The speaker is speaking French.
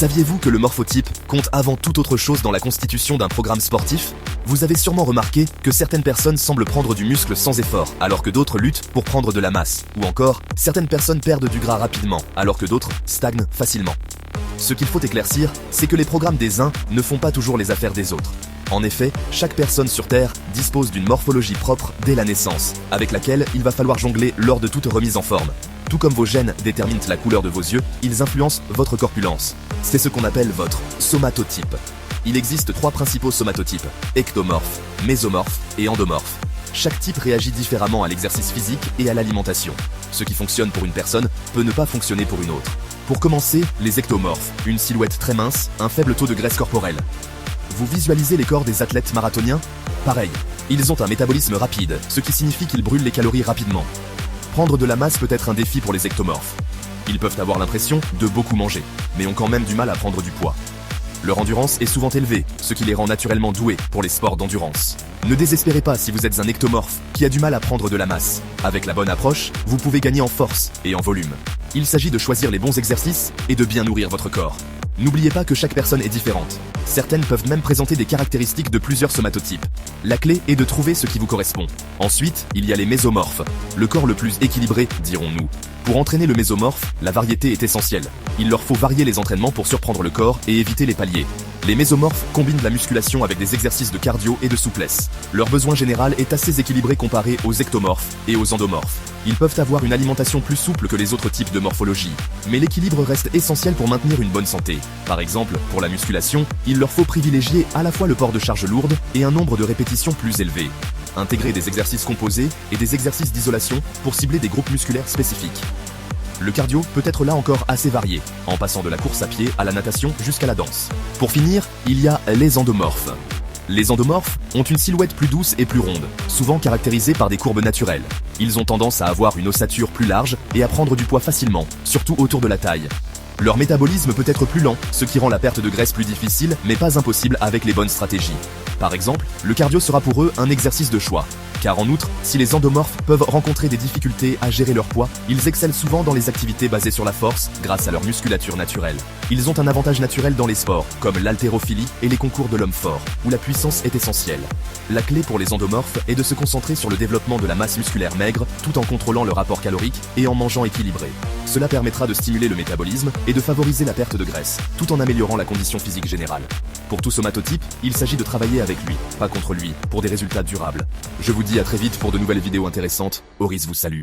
Saviez-vous que le morphotype compte avant toute autre chose dans la constitution d'un programme sportif? Vous avez sûrement remarqué que certaines personnes semblent prendre du muscle sans effort, alors que d'autres luttent pour prendre de la masse. Ou encore, certaines personnes perdent du gras rapidement, alors que d'autres stagnent facilement. Ce qu'il faut éclaircir, c'est que les programmes des uns ne font pas toujours les affaires des autres. En effet, chaque personne sur Terre dispose d'une morphologie propre dès la naissance, avec laquelle il va falloir jongler lors de toute remise en forme. Tout comme vos gènes déterminent la couleur de vos yeux, ils influencent votre corpulence. C'est ce qu'on appelle votre somatotype. Il existe 3 principaux somatotypes, ectomorphes, mésomorphes et endomorphes. Chaque type réagit différemment à l'exercice physique et à l'alimentation. Ce qui fonctionne pour une personne peut ne pas fonctionner pour une autre. Pour commencer, les ectomorphes, une silhouette très mince, un faible taux de graisse corporelle. Vous visualisez les corps des athlètes marathoniens? Pareil, ils ont un métabolisme rapide, ce qui signifie qu'ils brûlent les calories rapidement. Prendre de la masse peut être un défi pour les ectomorphes. Ils peuvent avoir l'impression de beaucoup manger, mais ont quand même du mal à prendre du poids. Leur endurance est souvent élevée, ce qui les rend naturellement doués pour les sports d'endurance. Ne désespérez pas si vous êtes un ectomorphe qui a du mal à prendre de la masse. Avec la bonne approche, vous pouvez gagner en force et en volume. Il s'agit de choisir les bons exercices et de bien nourrir votre corps. N'oubliez pas que chaque personne est différente. Certaines peuvent même présenter des caractéristiques de plusieurs somatotypes. La clé est de trouver ce qui vous correspond. Ensuite, il y a les mésomorphes, le corps le plus équilibré, dirons-nous. Pour entraîner le mésomorphe, la variété est essentielle. Il leur faut varier les entraînements pour surprendre le corps et éviter les paliers. Les mésomorphes combinent la musculation avec des exercices de cardio et de souplesse. Leur besoin général est assez équilibré comparé aux ectomorphes et aux endomorphes. Ils peuvent avoir une alimentation plus souple que les autres types de morphologie. Mais l'équilibre reste essentiel pour maintenir une bonne santé. Par exemple, pour la musculation, il leur faut privilégier à la fois le port de charges lourdes et un nombre de répétitions plus élevé. Intégrer des exercices composés et des exercices d'isolation pour cibler des groupes musculaires spécifiques. Le cardio peut être là encore assez varié, en passant de la course à pied à la natation jusqu'à la danse. Pour finir, il y a les endomorphes. Les endomorphes ont une silhouette plus douce et plus ronde, souvent caractérisée par des courbes naturelles. Ils ont tendance à avoir une ossature plus large et à prendre du poids facilement, surtout autour de la taille. Leur métabolisme peut être plus lent, ce qui rend la perte de graisse plus difficile, mais pas impossible avec les bonnes stratégies. Par exemple, le cardio sera pour eux un exercice de choix. Car en outre, si les endomorphes peuvent rencontrer des difficultés à gérer leur poids, ils excellent souvent dans les activités basées sur la force grâce à leur musculature naturelle. Ils ont un avantage naturel dans les sports, comme l'haltérophilie et les concours de l'homme fort, où la puissance est essentielle. La clé pour les endomorphes est de se concentrer sur le développement de la masse musculaire maigre, tout en contrôlant le rapport calorique et en mangeant équilibré. Cela permettra de stimuler le métabolisme et de favoriser la perte de graisse, tout en améliorant la condition physique générale. Pour tout somatotype, il s'agit de travailler avec lui, pas contre lui, pour des résultats durables. Je vous dis à très vite pour de nouvelles vidéos intéressantes. Horis vous salue.